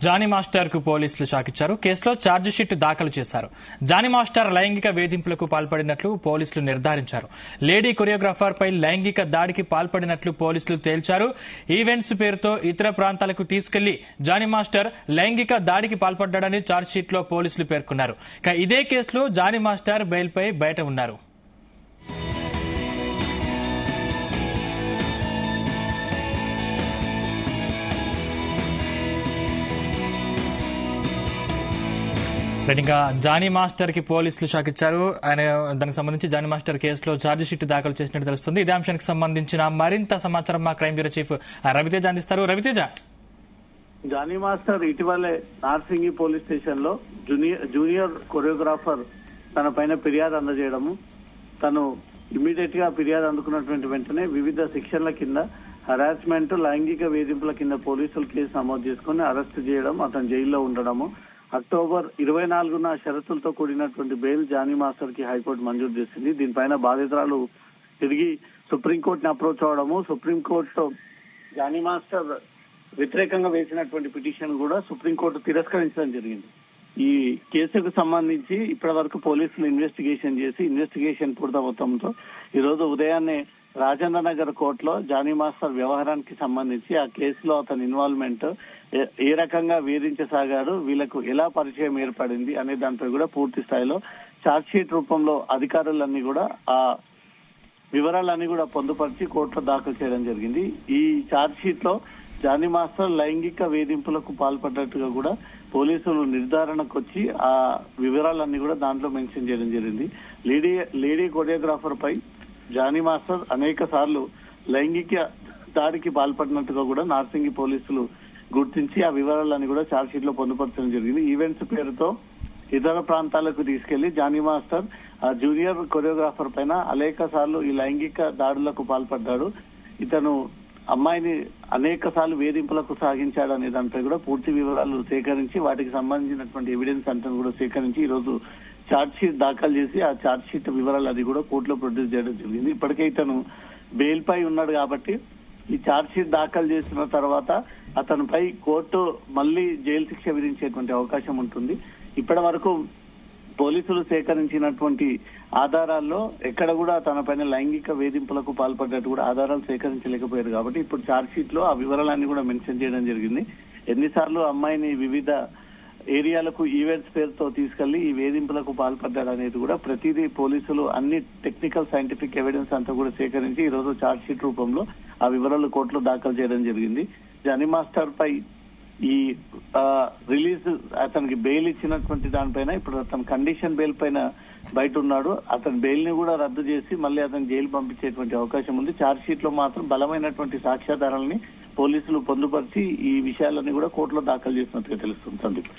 Johnny master కు పోలీసులు shock ఇచ్చారు. కేసులో ఛార్జిషీట్ దాఖలు చేశారు. జానీ మాస్టర్ లైంగిక వేధింపులకు పాల్పడినట్లు పోలీసులు నిర్ధారించారు. లేడీ కొరియోగ్రాఫర్ పై లైంగిక దాడికి పాల్పడినట్లు పోలీసులు తేల్చారు. ఈవెంట్స్ పేరుతో ఇతర ప్రాంతాలకు తీసుకెళ్లి జానీ మాస్టర్ లైంగిక దాడికి పాల్పడ్డాడని ఛార్జిషీట్ లో పోలీసులు పేర్కొన్నారు. ఇదే కేసులో జానీ మాస్టర్ బెయిల్ పై బయట ఉన్నారు. ఇంకా జానీ మాస్టర్ కి పోలీసులు షాక్ ఇచ్చారు. ఆయన దానికి సంబంధించి జానీ మాస్టర్ కేసులో ఛార్జిషీట్ దాఖలు చేసినట్టు తెలుస్తుంది. ఇదే అంశానికి సంబంధించిన మరింత సమాచారం మా క్రైమ్ బ్యూరో చీఫ్ రవితేజ అందిస్తారు. రవితేజ, జానీ మాస్టర్ ఇటీవలే నార్సింగి పోలీస్ స్టేషన్ లో జూనియర్ కొరియోగ్రాఫర్ తన పైన ఫిర్యాదు అందజేయడము, తను ఇమ్మీడియట్ గా ఫిర్యాదు అందుకున్నటువంటి వెంటనే వివిధ సెక్షన్ల కింద హరాస్మెంట్, లైంగిక వేధింపుల కింద పోలీసులు కేసు నమోదు చేసుకుని అరెస్ట్ చేయడం, అతను జైల్లో ఉండడము. అక్టోబర్ 24న షరతులతో కూడినటువంటి బెయిల్ జానీ మాస్టర్ కి హైకోర్టు మంజూరు చేసింది. దీనిపైన బాధితురాలు తిరిగి సుప్రీంకోర్టుని అప్రోచ్ అవడము, సుప్రీంకోర్టు జానీ మాస్టర్ వ్యతిరేకంగా వేసినటువంటి పిటిషన్ కూడా సుప్రీంకోర్టు తిరస్కరించడం జరిగింది. ఈ కేసుకు సంబంధించి ఇప్పటి వరకు పోలీసులు ఇన్వెస్టిగేషన్ చేసి ఇన్వెస్టిగేషన్ పూర్తవడంతో ఈ రోజు ఉదయాన్నే రాజేంద్ర నగర్ కోర్టులో జానీ మాస్టర్ వ్యవహారానికి సంబంధించి ఆ కేసులో అతని ఇన్వాల్వ్మెంట్ ఏ రకంగా వేధించసాగాడు, వీళ్లకు ఎలా పరిచయం ఏర్పడింది అనే దానిపై కూడా పూర్తి స్థాయిలో ఛార్జ్ షీట్ రూపంలో అధికారులన్నీ కూడా ఆ వివరాలన్నీ కూడా పొందుపరిచి కోర్టులో దాఖలు చేయడం జరిగింది. ఈ ఛార్జ్ షీట్ లో జానీ మాస్టర్ లైంగిక వేధింపులకు పాల్పడ్డట్టుగా కూడా పోలీసులు నిర్ధారణకు వచ్చి ఆ వివరాలన్నీ కూడా దాంట్లో మెన్షన్ చేయడం జరిగింది. లేడీ కొరియోగ్రాఫర్ పై జానీ మాస్టర్ అనేక సార్లు లైంగిక దాడికి పాల్పడినట్టుగా కూడా నార్సింగి పోలీసులు గుర్తించి ఆ వివరాలన్నీ కూడా ఛార్జ్ షీట్ లో పొందుపరచడం జరిగింది. ఈవెంట్స్ పేరుతో ఇతర ప్రాంతాలకు తీసుకెళ్లి జానీ మాస్టర్ ఆ జూనియర్ కొరియోగ్రాఫర్ పైన అనేక సార్లు ఈ లైంగిక దాడులకు పాల్పడ్డాడు, ఇతను అమ్మాయిని అనేక సార్లు వేధింపులకు సాగించాడు అనే దానిపై కూడా పూర్తి వివరాలు సేకరించి వాటికి సంబంధించినటువంటి ఎవిడెన్స్ అంతా కూడా సేకరించి ఈ రోజు ఛార్జ్ షీట్ దాఖలు చేసి ఆ ఛార్జ్ షీట్ వివరాలు అది కూడా కోర్టులో ప్రొడ్యూస్ చేయడం జరిగింది. ఇప్పటికే ఇతను బెయిల్ పై ఉన్నాడు కాబట్టి ఈ ఛార్జ్ షీట్ దాఖలు చేసిన తర్వాత అతనిపై కోర్టు మళ్లీ జైలు శిక్ష విధించేటువంటి అవకాశం ఉంటుంది. ఇప్పటి వరకు పోలీసులు సేకరించినటువంటి ఆధారాల్లో ఎక్కడ కూడా తన పైన లైంగిక వేధింపులకు పాల్పడ్డట్టు కూడా ఆధారాలు సేకరించలేకపోయారు కాబట్టి ఇప్పుడు ఛార్జ్ షీట్ లో ఆ వివరాలన్నీ కూడా మెన్షన్ చేయడం జరిగింది. ఎన్నిసార్లు అమ్మాయిని వివిధ ఏరియాలకు ఈవెంట్స్ పేరుతో తీసుకెళ్లి ఈ వేధింపులకు పాల్పడ్డాడు అనేది కూడా ప్రతిదీ పోలీసులు అన్ని టెక్నికల్ సైంటిఫిక్ ఎవిడెన్స్ అంతా కూడా సేకరించి ఈ రోజు ఛార్జ్ షీట్ రూపంలో ఆ వివరాలు కోర్టులో దాఖలు చేయడం జరిగింది. జానీ మాస్టర్ పై ఈ రిలీజ్ అతనికి బెయిల్ ఇచ్చినటువంటి దానిపైన ఇప్పుడు అతను కండిషన్ బెయిల్ పైన బయట ఉన్నాడు. అతని బెయిల్ ని కూడా రద్దు చేసి మళ్ళీ అతను జైలు పంపించేటువంటి అవకాశం ఉంది. ఛార్జ్ షీట్ లో మాత్రం బలమైనటువంటి సాక్ష్యాధారాలని పోలీసులు పొందుపరిచి ఈ విషయాలన్నీ కూడా కోర్టులో దాఖలు చేసినట్టుగా తెలుస్తుంది. సందీప్.